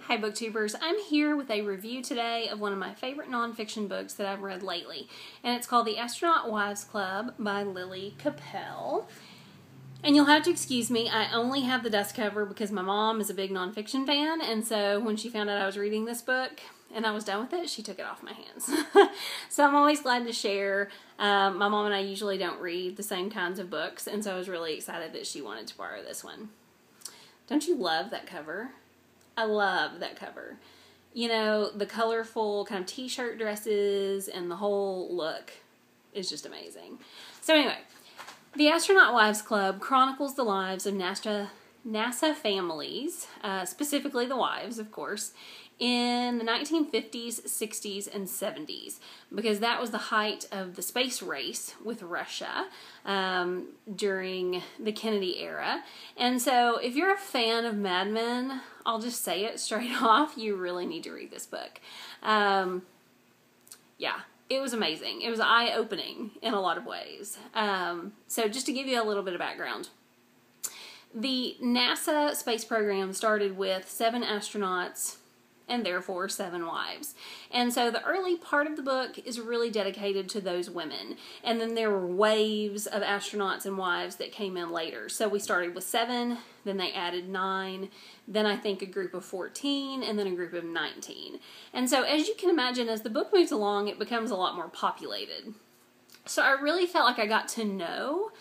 Hi booktubers, I'm here with a review today of one of my favorite nonfiction books that I've read lately, and it's called The Astronaut Wives Club by Lily Koppel. And you'll have to excuse me, I only have the dust cover because my mom is a big nonfiction fan, and so when she found out I was reading this book and I was done with it, she took it off my hands. So I'm always glad to share. My mom and I usually don't read the same kinds of books, and so I was really excited that she wanted to borrow this one. Don't you love that cover? I love that cover. You know, the colorful kind of t-shirt dresses and the whole look is just amazing. So anyway, The Astronaut Wives Club chronicles the lives of NASA families, specifically the wives, of course, in the 1950s, 60s, and 70s, because that was the height of the space race with Russia during the Kennedy era. And so if you're a fan of Mad Men, I'll just say it straight off, you really need to read this book. Yeah, it was amazing. It was eye-opening in a lot of ways. So just to give you a little bit of background, the NASA space program started with 7 astronauts and therefore 7 wives. And so the early part of the book is really dedicated to those women. And then there were waves of astronauts and wives that came in later. So we started with 7, then they added 9, then I think a group of 14, and then a group of 19. And so as you can imagine, as the book moves along, it becomes a lot more populated. So I really felt like I got to know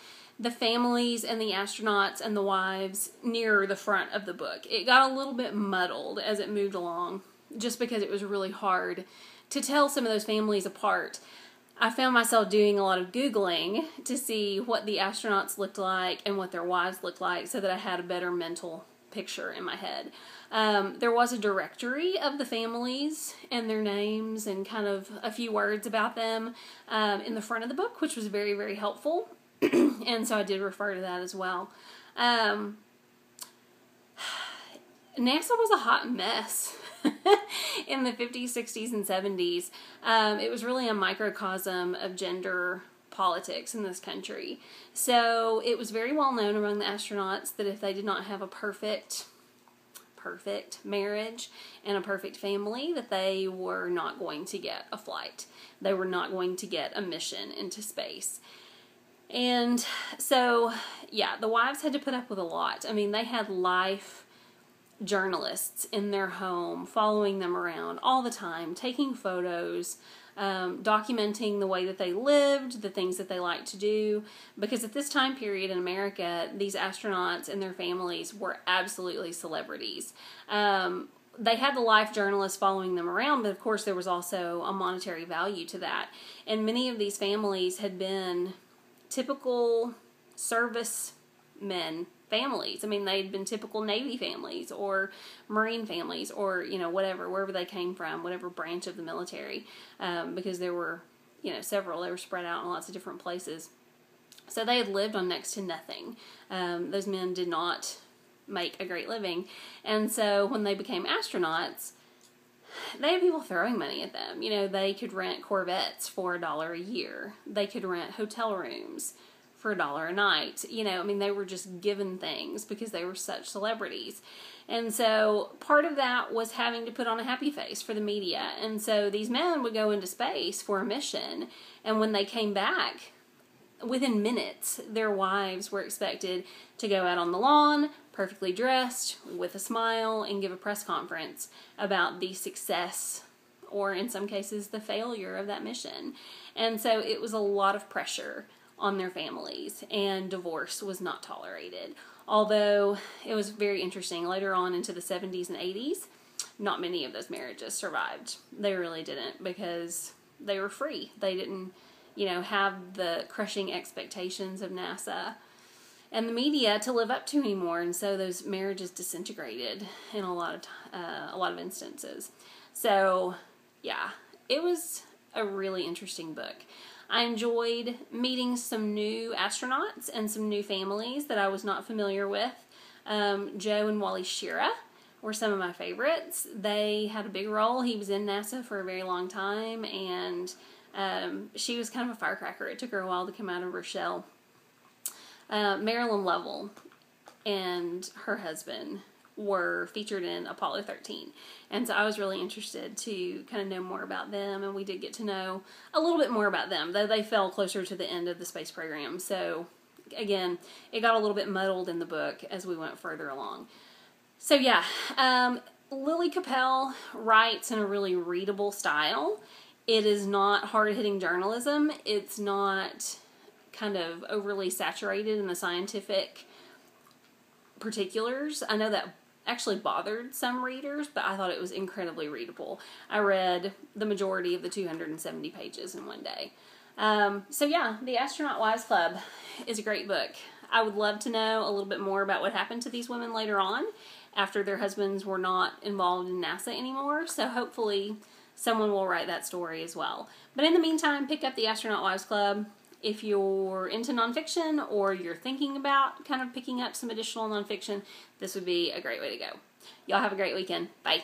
the families and the astronauts and the wives near the front of the book. It got a little bit muddled as it moved along, just because it was really hard to tell some of those families apart. I found myself doing a lot of Googling to see what the astronauts looked like and what their wives looked like so that I had a better mental picture in my head. There was a directory of the families and their names and kind of a few words about them in the front of the book, which was very, very helpful. And so I did refer to that as well. NASA was a hot mess in the 50s, 60s, and 70s. It was really a microcosm of gender politics in this country. So it was very well known among the astronauts that if they did not have a perfect marriage and a perfect family, that they were not going to get a flight. They were not going to get a mission into space. And so, yeah, the wives had to put up with a lot. I mean, they had life journalists in their home following them around all the time, taking photos, documenting the way that they lived, the things that they liked to do. Because at this time period in America, these astronauts and their families were absolutely celebrities. They had the life journalists following them around, but of course there was also a monetary value to that. And many of these families had been typical servicemen families. I mean, they'd been typical Navy families or Marine families or, you know, wherever they came from, whatever branch of the military, because there were, you know, several. They were spread out in lots of different places. So they had lived on next to nothing. Those men did not make a great living. And so when they became astronauts, they had people throwing money at them. You know, they could rent Corvettes for $1 a year. They could rent hotel rooms for $1 a night. You know, I mean, they were just given things because they were such celebrities. And so part of that was having to put on a happy face for the media. And so these men would go into space for a mission. And when they came back, within minutes, their wives were expected to go out on the lawn, perfectly dressed, with a smile, and give a press conference about the success, or in some cases, the failure of that mission. And so it was a lot of pressure on their families, and divorce was not tolerated. Although it was very interesting, later on into the 70s and 80s, not many of those marriages survived. They really didn't, because they were free. They didn't, you know, have the crushing expectations of NASA and the media to live up to anymore, and so those marriages disintegrated in a lot of instances. So, yeah, it was a really interesting book. I enjoyed meeting some new astronauts and some new families that I was not familiar with. Joe and Wally Schirra were some of my favorites. They had a big role. He was in NASA for a very long time, and she was kind of a firecracker. It took her a while to come out of her shell. Marilyn Lovell and her husband were featured in Apollo 13. And so I was really interested to kind of know more about them, and we did get to know a little bit more about them, though they fell closer to the end of the space program. So again, it got a little bit muddled in the book as we went further along. So yeah, Lily Koppel writes in a really readable style. It is not hard-hitting journalism. It's not kind of overly saturated in the scientific particulars. I know that actually bothered some readers, but I thought it was incredibly readable. I read the majority of the 270 pages in one day. So yeah, The Astronaut Wives Club is a great book. I would love to know a little bit more about what happened to these women later on after their husbands were not involved in NASA anymore. So hopefully someone will write that story as well. But in the meantime, pick up The Astronaut Wives Club. If you're into nonfiction or you're thinking about kind of picking up some additional nonfiction, this would be a great way to go. Y'all have a great weekend. Bye.